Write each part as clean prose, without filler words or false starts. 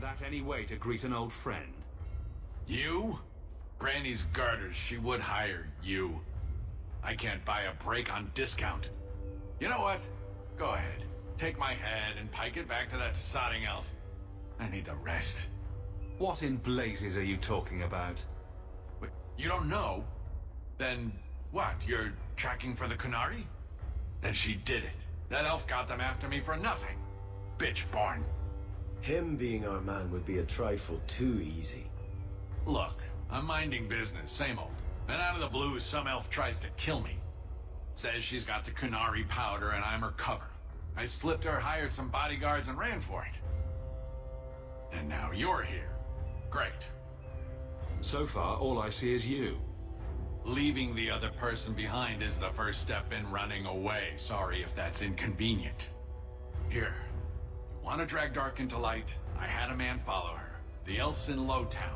That any way to greet an old friend? You? Granny's garters, she would hire you. I can't buy a break on discount. You know what? Go ahead. Take my head and pike it back to that sodding elf. I need the rest. What in blazes are you talking about? Wait, you don't know? Then what? You're tracking for the Qunari? Then she did it. That elf got them after me for nothing. Bitch born. Him being our man would be a trifle too easy. Look, I'm minding business, same old. Then out of the blue, some elf tries to kill me. Says she's got the Qunari powder and I'm her cover. I slipped her, hired some bodyguards, and ran for it. And now you're here. Great. So far, all I see is you. Leaving the other person behind is the first step in running away. Sorry if that's inconvenient. Here, you want to drag Dark into light? I had a man follow her. The elf's in Lowtown.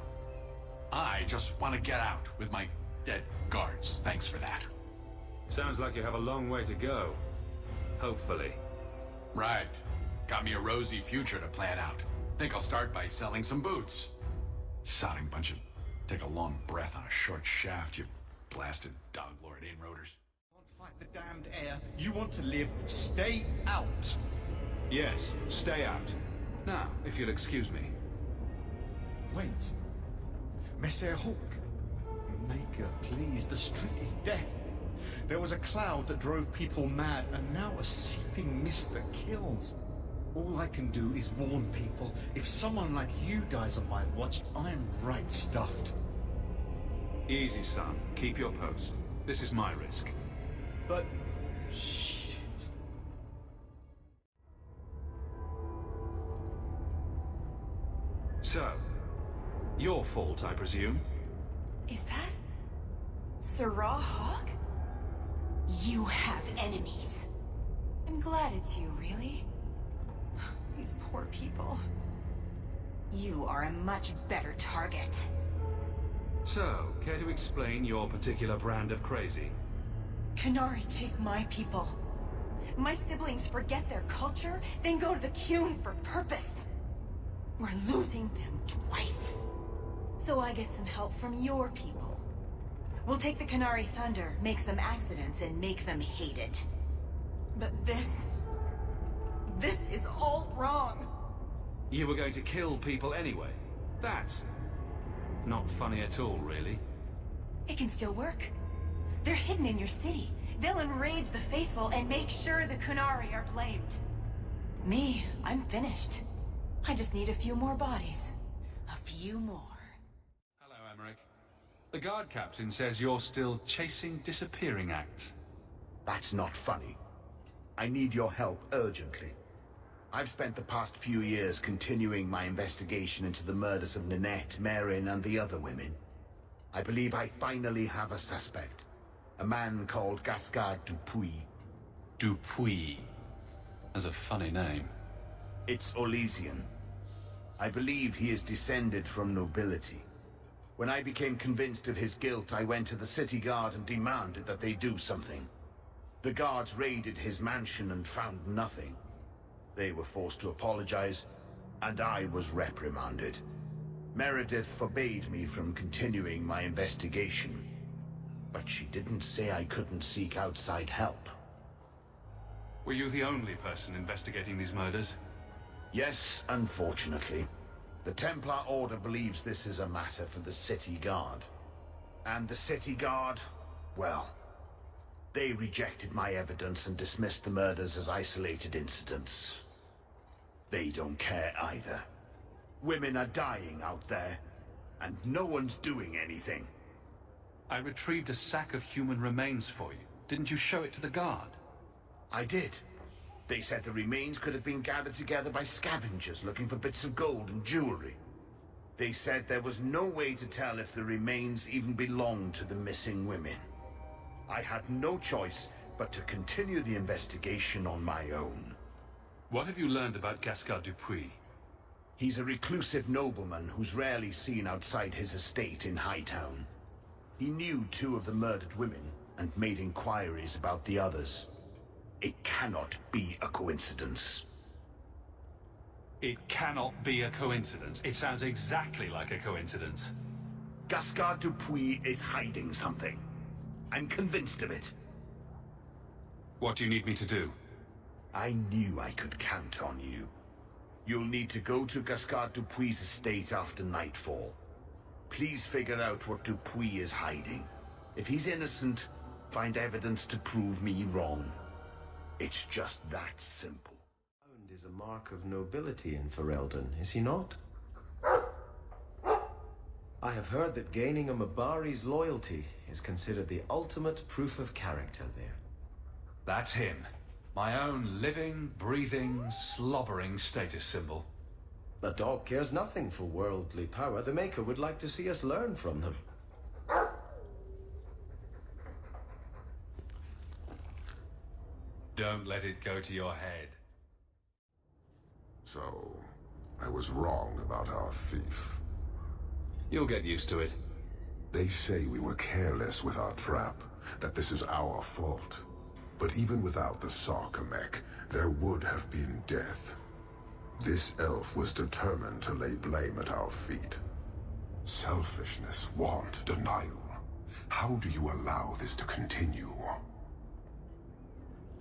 I just want to get out with my dead guards. Thanks for that. Sounds like you have a long way to go. Hopefully. Right. Got me a rosy future to plan out. Think I'll start by selling some boots. Sodding bunch of... Take a long breath on a short shaft, you blasted dog-lord inroaders. Fight the damned air. You want to live, stay out. Yes, stay out. Now, if you'll excuse me. Wait. Messer Hawk. Maker, please, the street is death. There was a cloud that drove people mad, and now a seeping mist that kills. All I can do is warn people. If someone like you dies on my watch, I'm right stuffed. Easy, son. Keep your post. This is my risk. But... shit. So, your fault, I presume? Is that... Sirrah Hawk? You have enemies. I'm glad it's you, really. These poor people. You are a much better target. So, care to explain your particular brand of crazy? Qunari take my people. My siblings forget their culture, then go to the Qun for purpose. We're losing them twice. So I get some help from your people. We'll take the Qunari thunder, make some accidents, and make them hate it. But this is all wrong. You were going to kill people anyway. That's not funny at all, really. It can still work. They're hidden in your city. They'll enrage the faithful and make sure the Qunari are blamed. Me, I'm finished. I just need a few more bodies. A few more. Hello, Emmerich. The guard captain says you're still chasing disappearing acts. That's not funny. I need your help urgently. I've spent the past few years continuing my investigation into the murders of Ninette, Marin, and the other women. I believe I finally have a suspect. A man called Gascard Dupuy. Dupuy. That's a funny name. It's Olesian. I believe he is descended from nobility. When I became convinced of his guilt, I went to the city guard and demanded that they do something. The guards raided his mansion and found nothing. They were forced to apologize, and I was reprimanded. Meredith forbade me from continuing my investigation. But she didn't say I couldn't seek outside help. Were you the only person investigating these murders? Yes, unfortunately. The Templar Order believes this is a matter for the City Guard. And the City Guard, well, they rejected my evidence and dismissed the murders as isolated incidents. They don't care either. Women are dying out there, and no one's doing anything. I retrieved a sack of human remains for you. Didn't you show it to the guard? I did. They said the remains could have been gathered together by scavengers looking for bits of gold and jewelry. They said there was no way to tell if the remains even belonged to the missing women. I had no choice but to continue the investigation on my own. What have you learned about Gascard Dupuy? He's a reclusive nobleman who's rarely seen outside his estate in Hightown. He knew 2 of the murdered women and made inquiries about the others. It cannot be a coincidence. It cannot be a coincidence. It sounds exactly like a coincidence. Gascard Dupuis is hiding something. I'm convinced of it. What do you need me to do? I knew I could count on you. You'll need to go to Gascard Dupuis' estate after nightfall. Please figure out what Dupuis is hiding. If he's innocent, find evidence to prove me wrong. It's just that simple. Hound is a mark of nobility in Ferelden, is he not? I have heard that gaining a Mabari's loyalty is considered the ultimate proof of character there. That's him. My own living, breathing, slobbering status symbol. The dog cares nothing for worldly power. The Maker would like to see us learn from them. Don't let it go to your head. So, I was wrong about our thief. You'll get used to it. They say we were careless with our trap, that this is our fault. But even without the Sarcomech, there would have been death. This elf was determined to lay blame at our feet. Selfishness, want, denial. How do you allow this to continue?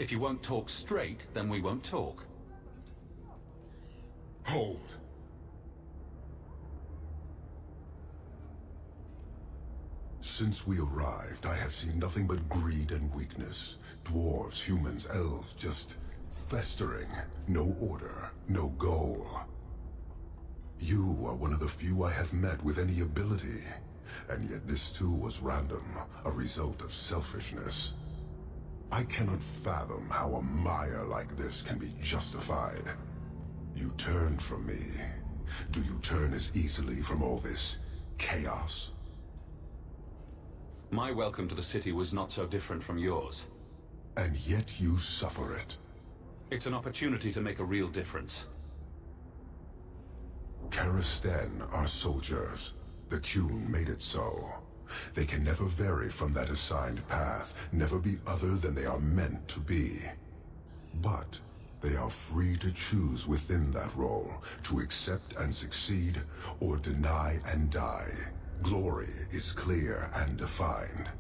If you won't talk straight, then we won't talk. Hold! Since we arrived, I have seen nothing but greed and weakness. Dwarves, humans, elves, just festering. No order, no goal. You are one of the few I have met with any ability. And yet this too was random, a result of selfishness. I cannot fathom how a mire like this can be justified. You turned from me. Do you turn as easily from all this chaos? My welcome to the city was not so different from yours. And yet you suffer it. It's an opportunity to make a real difference. Karastan are soldiers. The Qun made it so. They can never vary from that assigned path, never be other than they are meant to be. But they are free to choose within that role, to accept and succeed, or deny and die. Glory is clear and defined.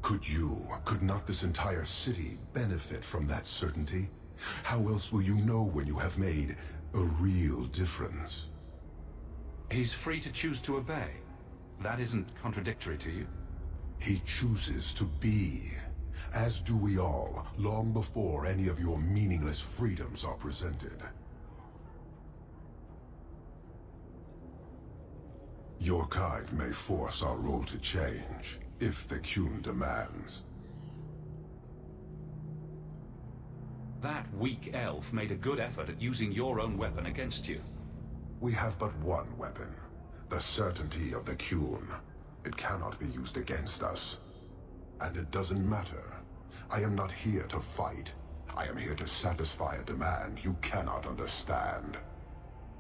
Could not this entire city benefit from that certainty? How else will you know when you have made a real difference? He's free to choose to obey. That isn't contradictory to you. He chooses to be, as do we all, long before any of your meaningless freedoms are presented. Your kind may force our role to change, if the Qun demands. That weak elf made a good effort at using your own weapon against you. We have but one weapon, the certainty of the Qun. It cannot be used against us. And it doesn't matter. I am not here to fight. I am here to satisfy a demand you cannot understand.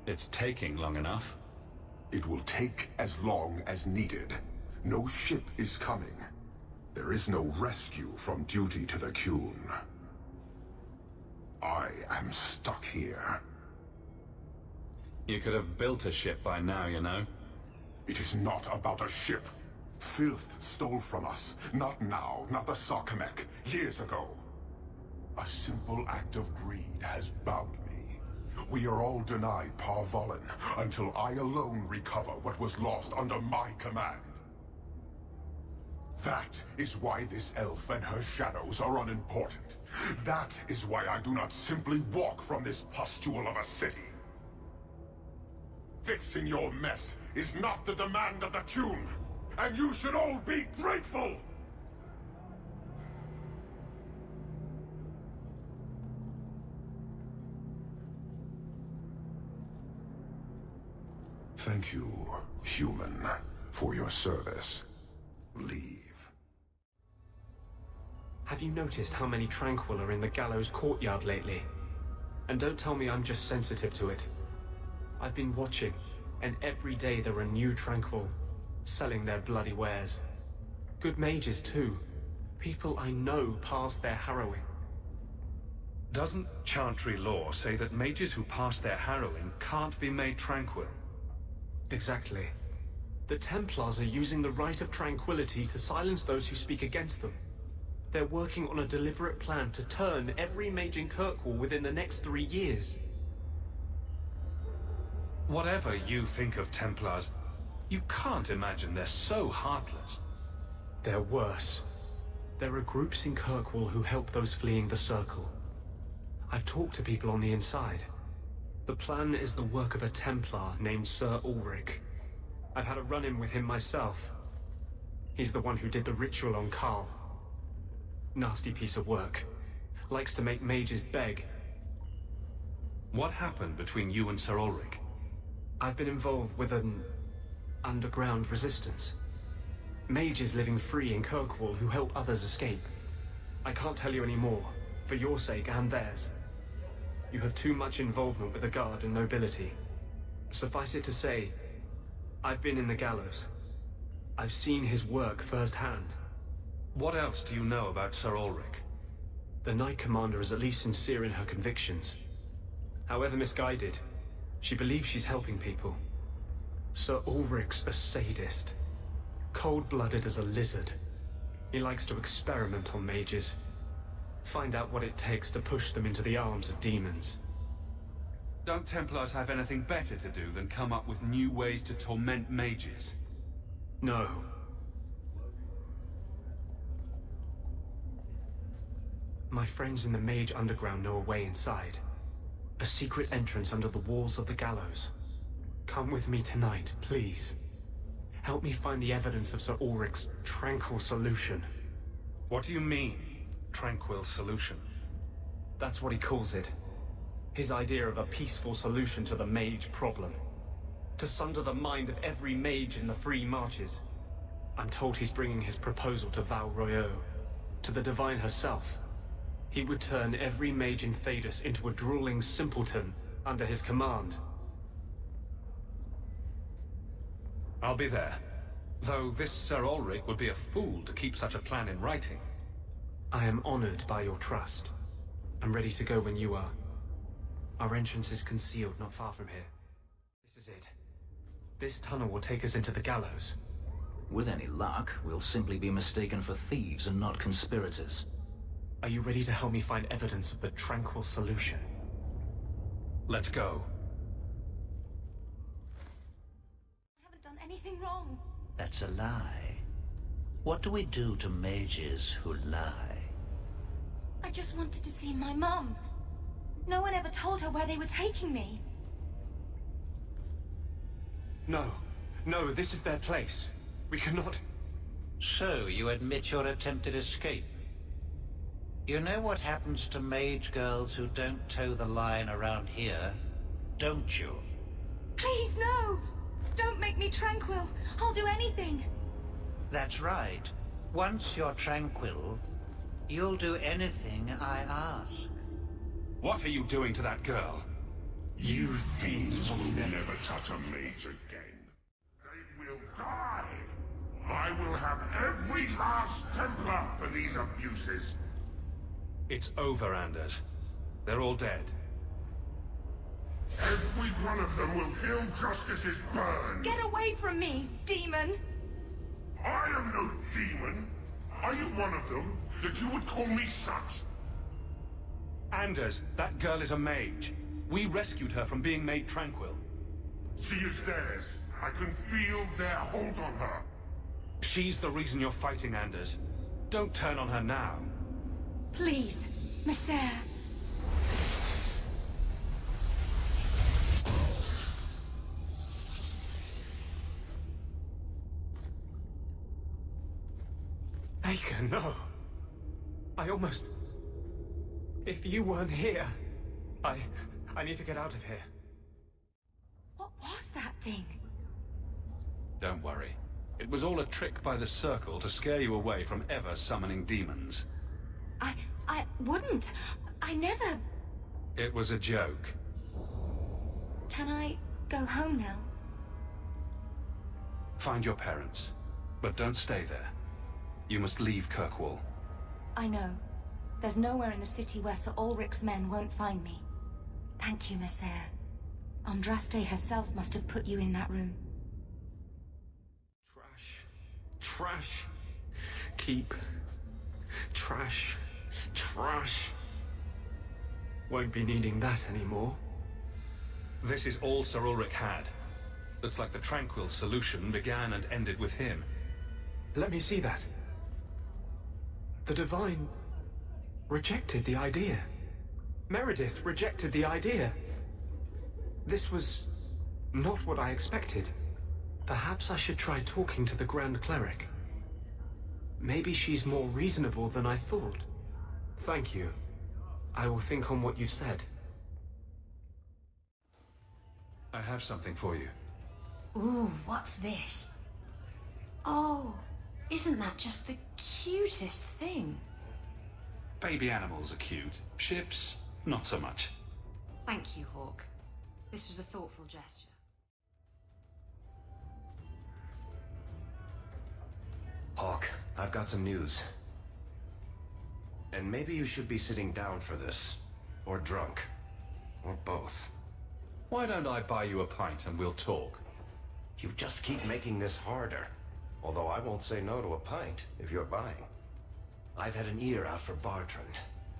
It's taking long enough. It will take as long as needed. No ship is coming. There is no rescue from duty to the Qun. I am stuck here. You could have built a ship by now, you know. It is not about a ship. Filth stole from us. Not now, not the Sarcomech. Years ago. A simple act of greed has bound me. We are all denied Parvolin until I alone recover what was lost under my command. That is why this elf and her shadows are unimportant. That is why I do not simply walk from this pustule of a city. Fixing your mess is not the demand of the Qun, and you should all be grateful! Thank you, human, for your service. Leave. Have you noticed how many Tranquil are in the gallows courtyard lately? And don't tell me I'm just sensitive to it. I've been watching, and every day there are new Tranquil, selling their bloody wares. Good mages too. People I know past their harrowing. Doesn't Chantry law say that mages who pass their harrowing can't be made tranquil? Exactly. The Templars are using the Rite of Tranquility to silence those who speak against them. They're working on a deliberate plan to turn every mage in Kirkwall within the next 3 years. Whatever you think of Templars, you can't imagine they're so heartless. They're worse. There are groups in Kirkwall who help those fleeing the Circle. I've talked to people on the inside. The plan is the work of a Templar named Sir Ulrich. I've had a run-in with him myself. He's the one who did the ritual on Karl. Nasty piece of work. Likes to make mages beg. What happened between you and Sir Ulrich? I've been involved with an underground resistance. Mages living free in Kirkwall who help others escape. I can't tell you any more, for your sake and theirs. You have too much involvement with the Guard and nobility. Suffice it to say, I've been in the gallows. I've seen his work firsthand. What else do you know about Sir Ulrich? The Knight Commander is at least sincere in her convictions. However misguided, she believes she's helping people. Sir Ulrich's a sadist. Cold-blooded as a lizard. He likes to experiment on mages. Find out what it takes to push them into the arms of demons. Don't Templars have anything better to do than come up with new ways to torment mages? No. My friends in the Mage Underground know a way inside. A secret entrance under the walls of the gallows. Come with me tonight, please. Help me find the evidence of Sir Ulrich's tranquil solution. What do you mean, tranquil solution? That's what he calls it. His idea of a peaceful solution to the mage problem. To sunder the mind of every mage in the Free Marches. I'm told he's bringing his proposal to Val Royeaux, to the Divine herself. He would turn every mage in Thedas into a drooling simpleton under his command. I'll be there. Though this Sir Ulrich would be a fool to keep such a plan in writing. I am honored by your trust. I'm ready to go when you are. Our entrance is concealed not far from here. This is it. This tunnel will take us into the gallows. With any luck, we'll simply be mistaken for thieves and not conspirators. Are you ready to help me find evidence of the tranquil solution? Let's go. I haven't done anything wrong. That's a lie. What do we do to mages who lie? I just wanted to see my mum. No one ever told her where they were taking me. No. No, this is their place. We cannot... So, you admit your attempted escape? You know what happens to mage girls who don't toe the line around here, don't you? Please, no! Don't make me tranquil. I'll do anything. That's right. Once you're tranquil, you'll do anything I ask. What are you doing to that girl? You fiends will never touch a mage again. They will die. I will have every last Templar for these abuses. It's over, Anders. They're all dead. Every one of them will feel justice's burn. Get away from me, demon! I am no demon. Are you one of them, that you would call me such? Anders, that girl is a mage. We rescued her from being made tranquil. She is theirs. I can feel their hold on her. She's the reason you're fighting, Anders. Don't turn on her now. Please, Messer. Baker, no. I almost... If you weren't here... I need to get out of here. What was that thing? Don't worry. It was all a trick by the Circle to scare you away from ever summoning demons. I wouldn't. I never... It was a joke. Can I go home now? Find your parents. But don't stay there. You must leave Kirkwall. I know. There's nowhere in the city where Sir Ulrich's men won't find me. Thank you, Messere. Andraste herself must have put you in that room. Trash. Trash. Keep. Trash. Trash. Won't be needing that anymore. This is all Sir Ulrich had. Looks like the Tranquil solution began and ended with him. Let me see that. The Divine rejected the idea. Meredith rejected the idea. This was not what I expected. Perhaps I should try talking to the Grand Cleric. Maybe she's more reasonable than I thought. Thank you. I will think on what you said. I have something for you. Ooh, what's this? Oh, isn't that just the cutest thing? Baby animals are cute. Ships, not so much. Thank you, Hawk. This was a thoughtful gesture. Hawk, I've got some news. And maybe you should be sitting down for this. Or drunk. Or both. Why don't I buy you a pint and we'll talk? You just keep making this harder. Although I won't say no to a pint, if you're buying. I've had an ear out for Bartrand.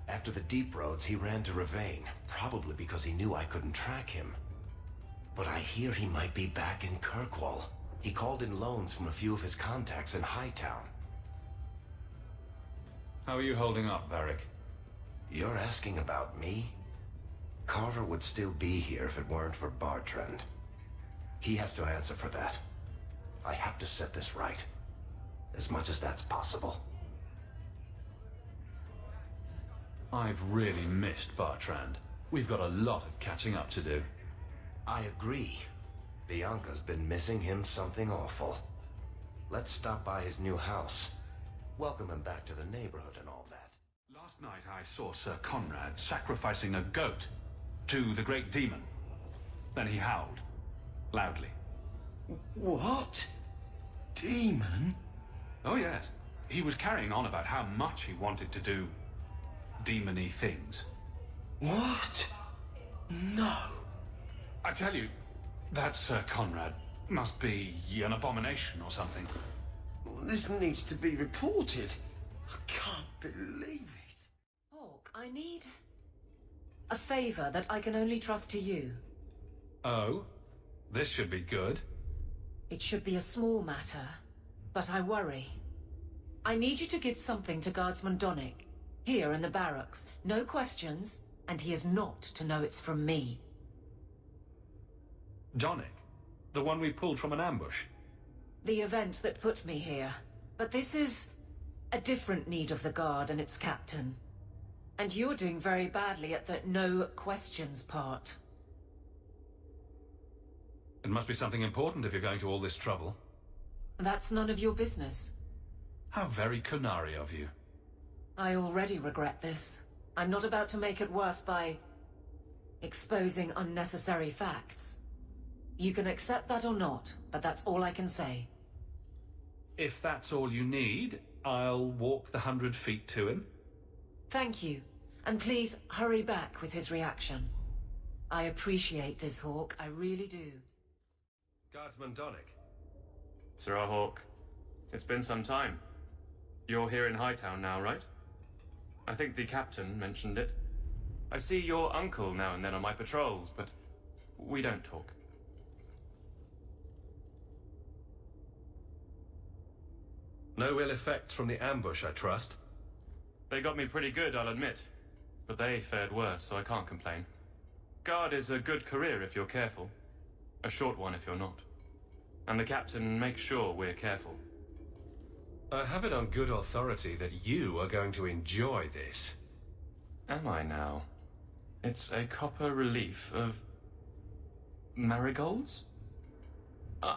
After the Deep Roads, he ran to Ravane, probably because he knew I couldn't track him. But I hear he might be back in Kirkwall. He called in loans from a few of his contacts in Hightown. How are you holding up, Varric? You're asking about me? Carver would still be here if it weren't for Bartrand. He has to answer for that. I have to set this right. As much as that's possible. I've really missed Bartrand. We've got a lot of catching up to do. I agree. Bianca's been missing him something awful. Let's stop by his new house. Welcome him back to the neighborhood and all that. Last night I saw Sir Conrad sacrificing a goat to the great demon. Then he howled. Loudly. What? Demon? Oh yes. He was carrying on about how much he wanted to do demony things. What? No. I tell you, that Sir Conrad must be an abomination or something. This needs to be reported. I can't believe it. Hawk, I need a favor that I can only trust to you. Oh? This should be good. It should be a small matter, but I worry. I need you to give something to Guardsman Donnick, here in the barracks. No questions, and he is not to know it's from me. Donnick? The one we pulled from an ambush? The event that put me here. But this is a different need of the Guard and its captain. And you're doing very badly at the no questions part. It must be something important if you're going to all this trouble. That's none of your business. How very Qunari of you. I already regret this. I'm not about to make it worse by exposing unnecessary facts. You can accept that or not, but that's all I can say. If that's all you need, I'll walk the 100 feet to him. Thank you. And please hurry back with his reaction. I appreciate this, Hawk. I really do. Guardsman Donnick. Sir Hawk, it's been some time. You're here in Hightown now, right? I think the captain mentioned it. I see your uncle now and then on my patrols, but we don't talk. No ill effects from the ambush, I trust. They got me pretty good, I'll admit. But they fared worse, so I can't complain. Guard is a good career if you're careful. A short one if you're not. And the captain makes sure we're careful. I have it on good authority that you are going to enjoy this. Am I now? It's a copper relief of marigolds?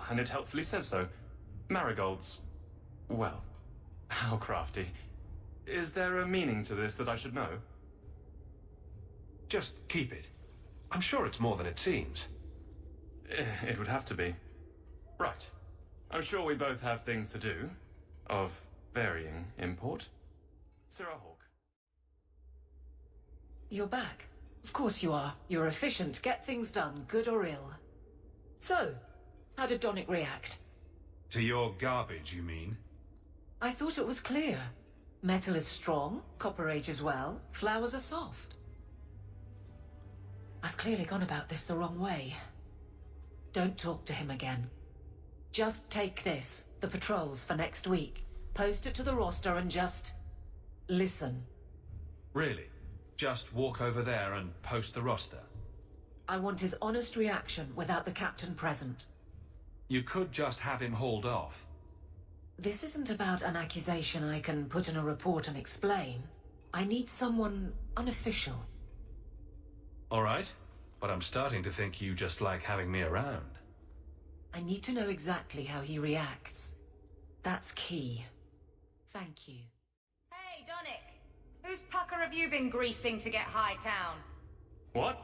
And it helpfully says so. Marigolds. Well, how crafty. Is there a meaning to this that I should know? Just keep it. I'm sure it's more than it seems. It would have to be. Right. I'm sure we both have things to do. Of varying import. Sir Hawk. You're back. Of course you are. You're efficient. Get things done, good or ill. So, how did Donick react? To your garbage, you mean? I thought it was clear. Metal is strong, copper ages well, flowers are soft. I've clearly gone about this the wrong way. Don't talk to him again. Just take this, the patrols for next week. Post it to the roster and just... listen. Really? Just walk over there and post the roster? I want his honest reaction without the captain present. You could just have him hauled off. This isn't about an accusation I can put in a report and explain. I need someone unofficial. All right, but I'm starting to think you just like having me around. I need to know exactly how he reacts. That's key. Thank you. Hey, Donick! Whose pucker have you been greasing to get Hightown? What?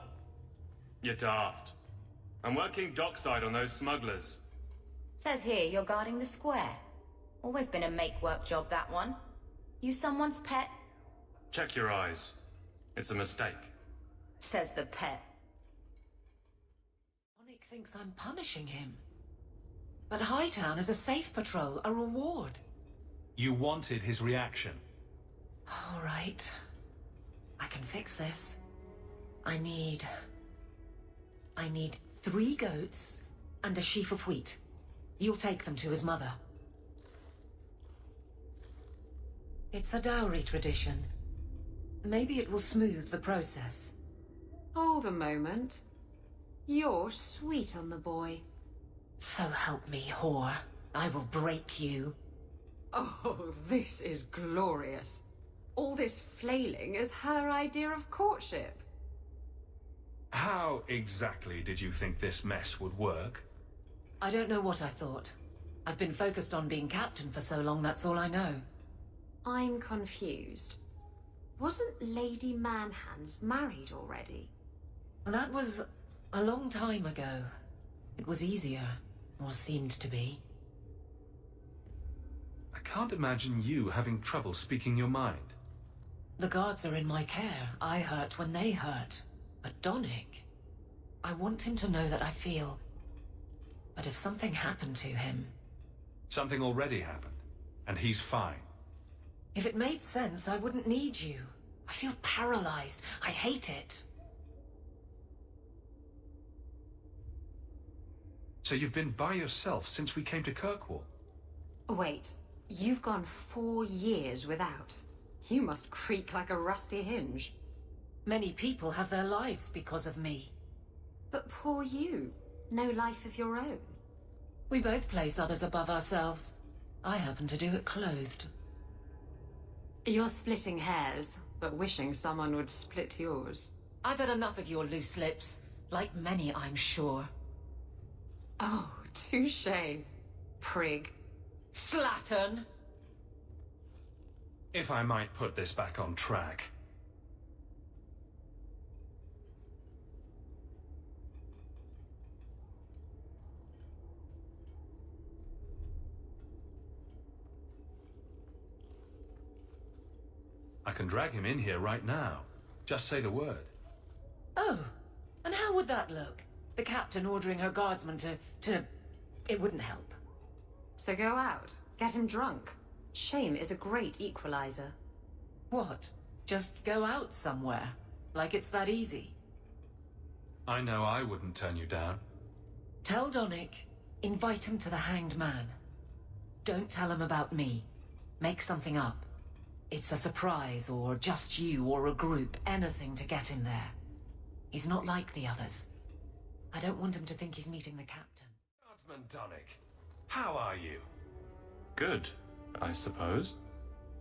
You're daft. I'm working dockside on those smugglers. Says here you're guarding the square. Always been a make-work job, that one. You someone's pet? Check your eyes. It's a mistake. Says the pet. Donick thinks I'm punishing him. But Hightown is a safe patrol, a reward. You wanted his reaction. All right. I can fix this. I need 3 goats and a sheaf of wheat. You'll take them to his mother. It's a dowry tradition. Maybe it will smooth the process. Hold a moment. You're sweet on the boy. So help me, whore. I will break you. Oh, this is glorious. All this flailing is her idea of courtship. How exactly did you think this mess would work? I don't know what I thought. I've been focused on being captain for so long, that's all I know. I'm confused. Wasn't Lady Manhands married already? That was a long time ago. It was easier, or seemed to be. I can't imagine you having trouble speaking your mind. The guards are in my care. I hurt when they hurt. But Donick, I want him to know that I feel... But if something happened to him... Something already happened, and he's fine. If it made sense, I wouldn't need you. I feel paralyzed. I hate it. So you've been by yourself since we came to Kirkwall? Wait, you've gone 4 years without. You must creak like a rusty hinge. Many people have their lives because of me. But poor you. No life of your own. We both place others above ourselves. I happen to do it clothed. You're splitting hairs, but wishing someone would split yours. I've had enough of your loose lips. Like many, I'm sure. Oh, touché, prig. Slattern! If I might put this back on track. I can drag him in here right now. Just say the word. Oh, and how would that look? The captain ordering her guardsmen to... It wouldn't help. So go out, get him drunk. Shame is a great equalizer. What? Just go out somewhere? Like it's that easy? I know I wouldn't turn you down. Tell Donick, invite him to the Hanged Man. Don't tell him about me. Make something up. It's a surprise, or just you, or a group, anything to get him there. He's not like the others. I don't want him to think he's meeting the captain. Guardsman Donick, how are you? Good, I suppose.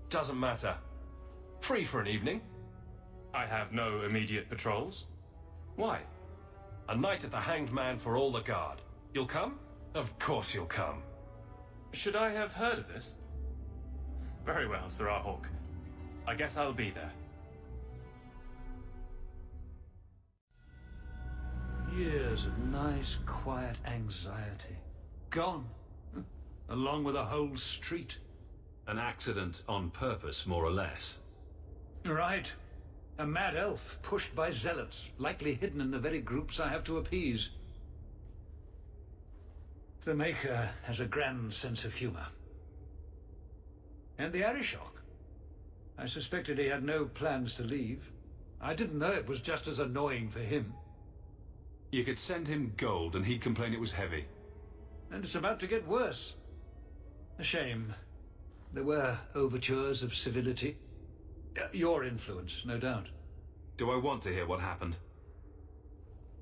Doesn't matter. Free for an evening? I have no immediate patrols. Why? A night at the Hanged Man for all the guard. You'll come? Of course you'll come. Should I have heard of this? Very well, Sir Hawk. I guess I'll be there. Years of nice, quiet anxiety. Gone. Along with a whole street. An accident on purpose, more or less. Right. A mad elf pushed by zealots, likely hidden in the very groups I have to appease. The Maker has a grand sense of humor. And the Arishok. I suspected he had no plans to leave. I didn't know it was just as annoying for him. You could send him gold and he'd complain it was heavy. And it's about to get worse. A shame. There were overtures of civility. Your influence, no doubt. Do I want to hear what happened?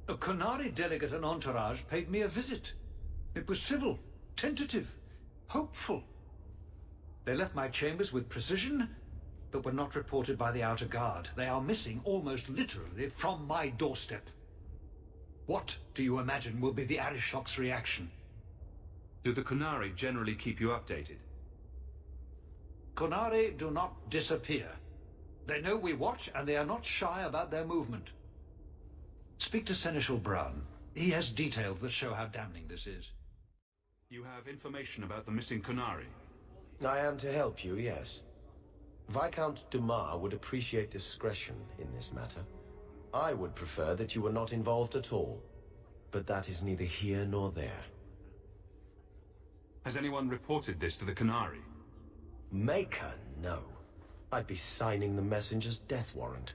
A Qunari delegate and entourage paid me a visit. It was civil, tentative, hopeful. They left my chambers with precision, but were not reported by the outer guard. They are missing almost literally from my doorstep. What do you imagine will be the Arishok's reaction? Do the Qunari generally keep you updated? Qunari do not disappear. They know we watch, and they are not shy about their movement. Speak to Seneschal Brown. He has details that show how damning this is. You have information about the missing Qunari? I am to help you, yes. Viscount Dumas would appreciate discretion in this matter. I would prefer that you were not involved at all. But that is neither here nor there. Has anyone reported this to the Qunari? Maker, no. I'd be signing the messenger's death warrant.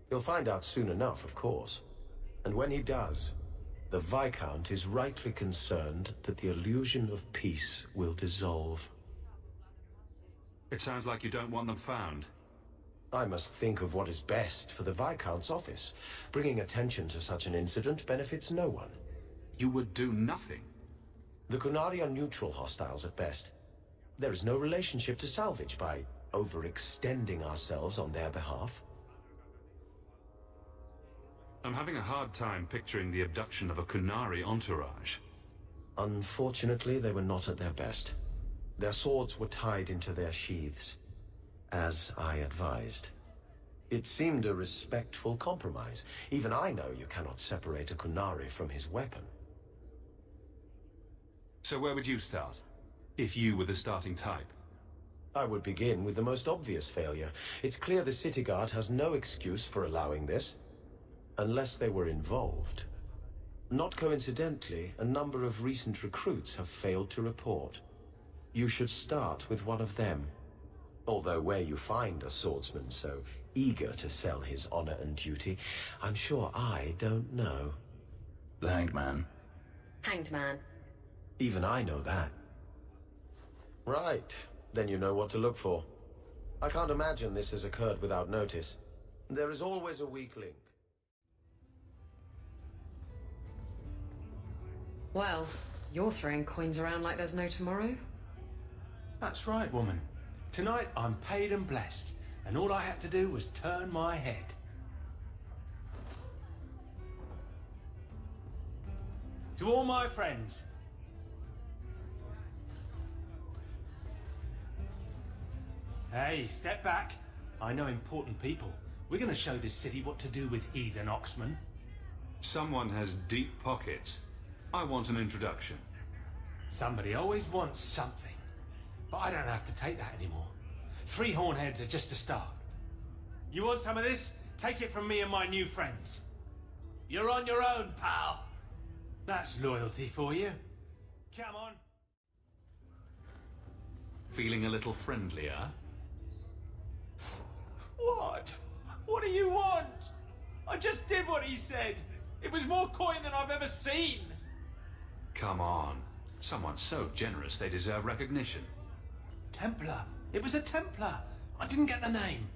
He'll find out soon enough, of course. And when he does, the Viscount is rightly concerned that the illusion of peace will dissolve. It sounds like you don't want them found. I must think of what is best for the Viscount's office. Bringing attention to such an incident benefits no one. You would do nothing? The Qunari are neutral hostiles at best. There is no relationship to salvage by overextending ourselves on their behalf. I'm having a hard time picturing the abduction of a Qunari entourage. Unfortunately, they were not at their best. Their swords were tied into their sheaths, as I advised. It seemed a respectful compromise. Even I know you cannot separate a Qunari from his weapon. So where would you start, if you were the starting type? I would begin with the most obvious failure. It's clear the city guard has no excuse for allowing this, unless they were involved. Not coincidentally, a number of recent recruits have failed to report. You should start with one of them. Although where you find a swordsman so eager to sell his honor and duty, I'm sure I don't know. The Hanged Man. Hanged Man. Even I know that. Right. Then you know what to look for. I can't imagine this has occurred without notice. There is always a weak link. Well, you're throwing coins around like there's no tomorrow. That's right, woman. Tonight I'm paid and blessed, and all I had to do was turn my head. To all my friends, hey, step back. I know important people. We're going to show this city what to do with Eden Oxman. Someone has deep pockets. I want an introduction. Somebody always wants something. But I don't have to take that anymore. 3 hornheads are just a start. You want some of this? Take it from me and my new friends. You're on your own, pal. That's loyalty for you. Come on. Feeling a little friendlier? What? What do you want? I just did what he said. It was more coin than I've ever seen. Come on. Someone so generous they deserve recognition. Templar. It was a Templar. I didn't get the name.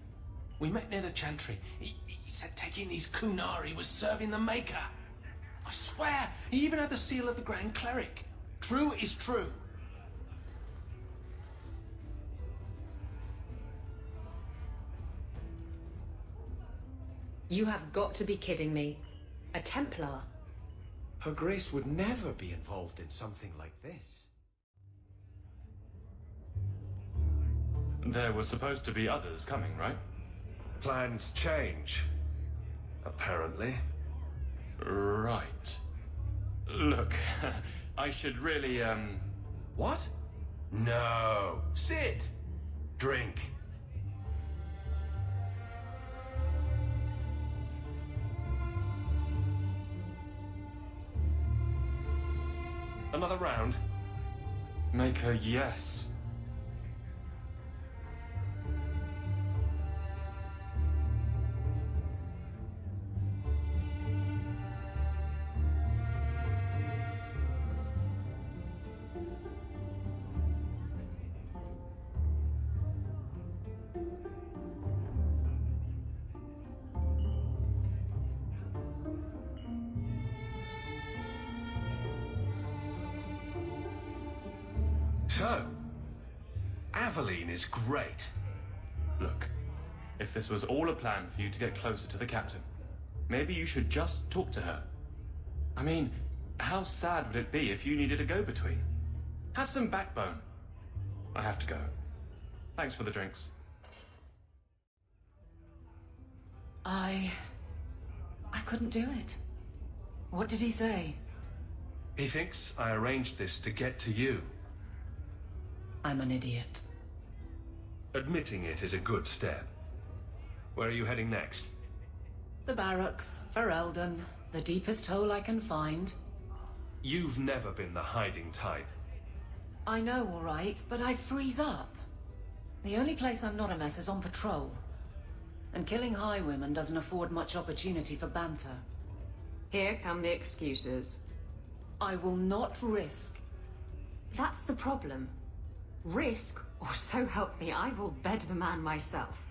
We met near the Chantry. He said taking these Qunari was serving the Maker. I swear, he even had the seal of the Grand Cleric. True is true. You have got to be kidding me. A Templar? Her Grace would never be involved in something like this. There were supposed to be others coming, right? Plans change. Apparently. Right. Look, I should really, What? No. Sit. Drink. Another round? Make a yes. So, Aveline is great. Look, if this was all a plan for you to get closer to the captain, maybe you should just talk to her. I mean, how sad would it be if you needed a go-between? Have some backbone. I have to go. Thanks for the drinks. I couldn't do it. What did he say? He thinks I arranged this to get to you. I'm an idiot. Admitting it is a good step. Where are you heading next? The barracks, for Eldon, the deepest hole I can find. You've never been the hiding type. I know, all right, but I freeze up. The only place I'm not a mess is on patrol. And killing highwaymen doesn't afford much opportunity for banter. Here come the excuses. I will not risk. That's the problem. Risk, or so help me, I will bed the man myself.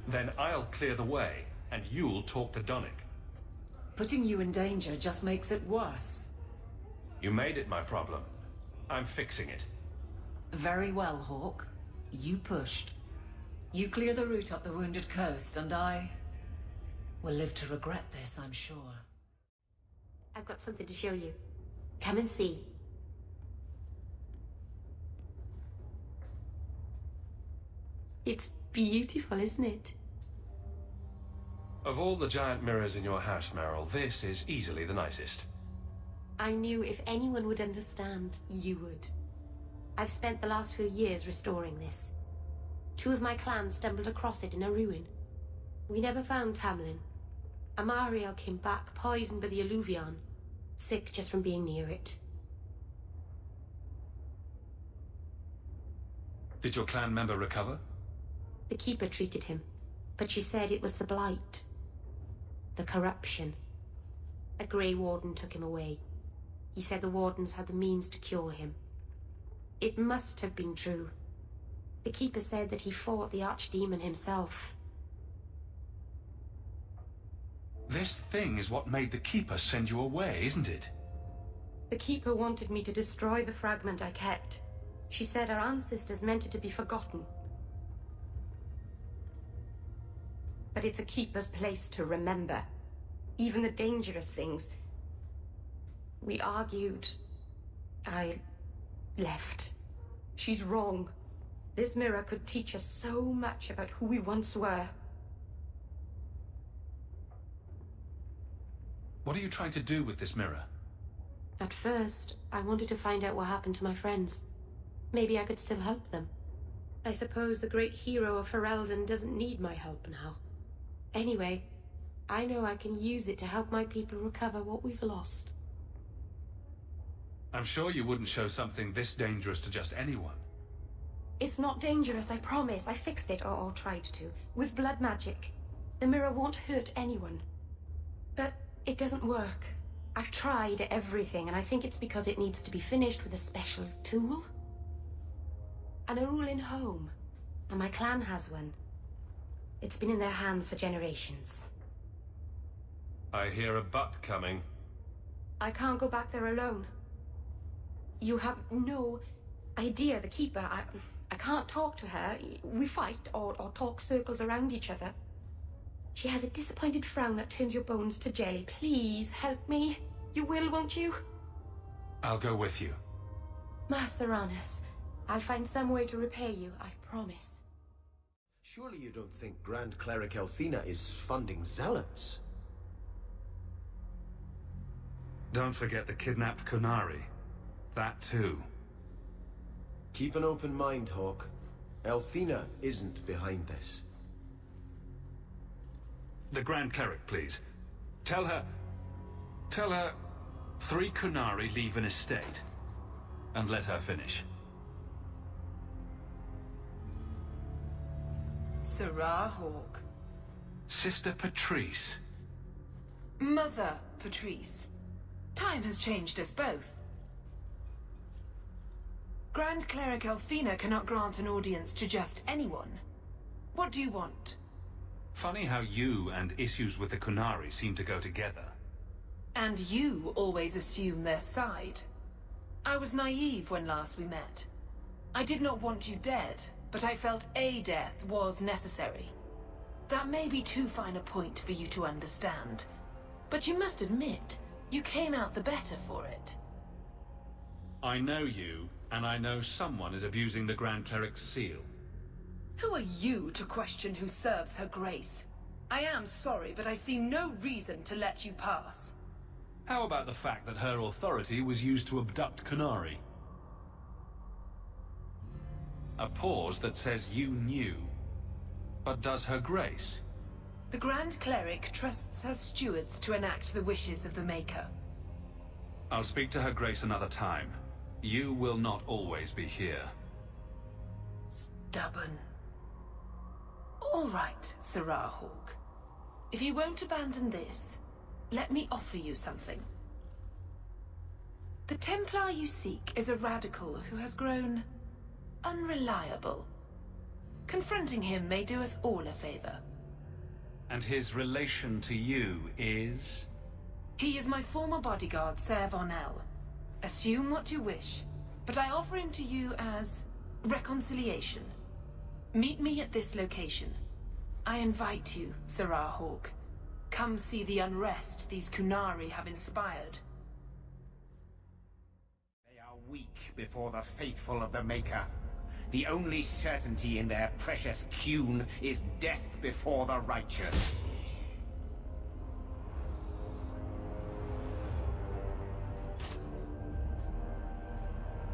Then I'll clear the way, and you'll talk to Donnick. Putting you in danger just makes it worse. You made it my problem. I'm fixing it. Very well, Hawk. You pushed. You clear the route up the Wounded Coast, and I will live to regret this, I'm sure. I've got something to show you. Come and see. It's beautiful, isn't it? Of all the giant mirrors in your house, Meryl, this is easily the nicest. I knew if anyone would understand, you would. I've spent the last few years restoring this. 2 of my clan stumbled across it in a ruin. We never found Tamlin. Amariel came back poisoned by the Alluvion, sick just from being near it. Did your clan member recover? The Keeper treated him, but she said it was the blight. The corruption. A Grey Warden took him away. He said the Wardens had the means to cure him. It must have been true. The Keeper said that he fought the Archdemon himself. This thing is what made the Keeper send you away, isn't it? The Keeper wanted me to destroy the fragment I kept. She said our ancestors meant it to be forgotten. But it's a Keeper's place to remember. Even the dangerous things. We argued. I left. She's wrong. This mirror could teach us so much about who we once were. What are you trying to do with this mirror? At first, I wanted to find out what happened to my friends. Maybe I could still help them. I suppose the great hero of Ferelden doesn't need my help now. Anyway, I know I can use it to help my people recover what we've lost. I'm sure you wouldn't show something this dangerous to just anyone. It's not dangerous, I promise. I fixed it, or tried to, with blood magic. The mirror won't hurt anyone. But it doesn't work. I've tried everything, and I think it's because it needs to be finished with a special tool. An Arulin home, and my clan has one. It's been in their hands for generations. I hear a butt coming. I can't go back there alone. You have no idea, the Keeper. I can't talk to her. We fight or talk circles around each other. She has a disappointed frown that turns your bones to jelly. Please help me. You will, won't you? I'll go with you. Master Anus, I'll find some way to repay you, I promise. Surely you don't think Grand Cleric Elthina is funding zealots? Don't forget the kidnapped Qunari. That too. Keep an open mind, Hawk. Elthina isn't behind this. The Grand Cleric, please. Tell her... 3 Qunari leave an estate. And let her finish. Sarah Hawke. Sister Patrice. Mother Patrice. Time has changed us both. Grand Cleric Elfina cannot grant an audience to just anyone. What do you want? Funny how you and issues with the Qunari seem to go together. And you always assume their side. I was naive when last we met. I did not want you dead, but I felt a death was necessary. That may be too fine a point for you to understand, but you must admit, you came out the better for it. I know you, and I know someone is abusing the Grand Cleric's seal. Who are you to question who serves her grace? I am sorry, but I see no reason to let you pass. How about the fact that her authority was used to abduct Qunari? A pause that says you knew. But does her grace? The Grand Cleric trusts her stewards to enact the wishes of the Maker. I'll speak to her grace another time. You will not always be here. Stubborn. All right, Sarah Hawke. If you won't abandon this, let me offer you something. The Templar you seek is a radical who has grown unreliable. Confronting him may do us all a favor. And his relation to you is? He is my former bodyguard, Ser Vonel. Assume what you wish, but I offer him to you as reconciliation. Meet me at this location. I invite you, Sarah Hawke. Come see the unrest these Qunari have inspired. They are weak before the faithful of the Maker. The only certainty in their precious Qun is death before the righteous.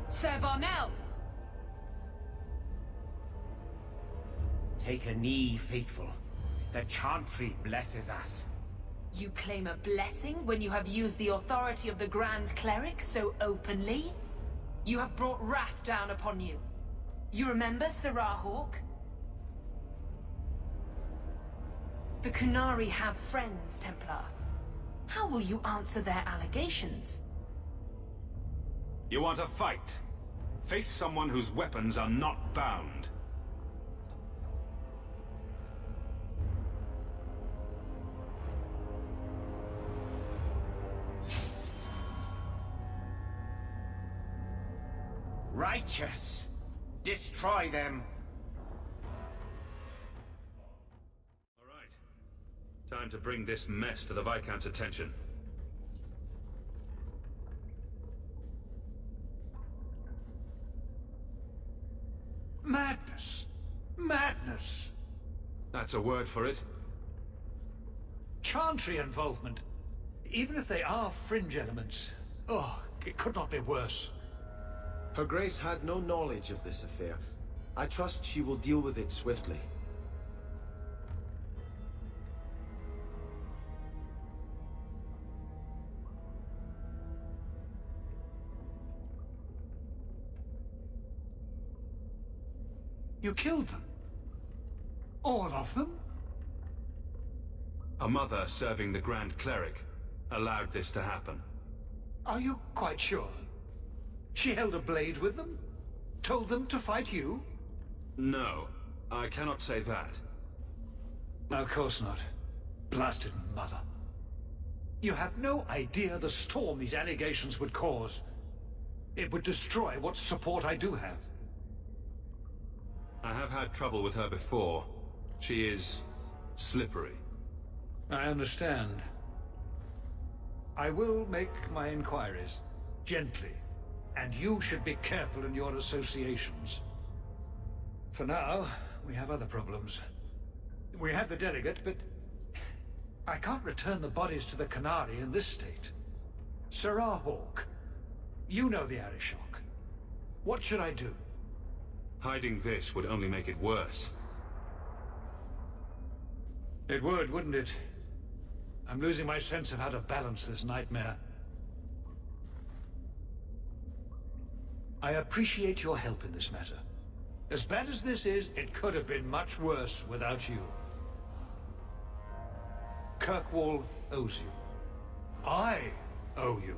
Ser Vonel! Take a knee, faithful. The Chantry blesses us. You claim a blessing when you have used the authority of the Grand Cleric so openly? You have brought wrath down upon you. You remember, Sarah Hawke? The Qunari have friends, Templar. How will you answer their allegations? You want a fight? Face someone whose weapons are not bound. Righteous! Destroy them! All right. Time to bring this mess to the Viscount's attention. Madness! Madness! That's a word for it. Chantry involvement. Even if they are fringe elements. Oh, it could not be worse. Her Grace had no knowledge of this affair. I trust she will deal with it swiftly. You killed them? All of them? A mother serving the Grand Cleric allowed this to happen. Are you quite sure? She held a blade with them? Told them to fight you? No, I cannot say that. Of course not. Blasted mother. You have no idea the storm these allegations would cause. It would destroy what support I do have. I have had trouble with her before. She is slippery. I understand. I will make my inquiries. Gently. And you should be careful in your associations. For now, we have other problems. We have the delegate, but I can't return the bodies to the Qunari in this state. Sarah Hawke, you know the Arishok. What should I do? Hiding this would only make it worse. It would, wouldn't it? I'm losing my sense of how to balance this nightmare. I appreciate your help in this matter. As bad as this is, it could have been much worse without you. Kirkwall owes you. I owe you.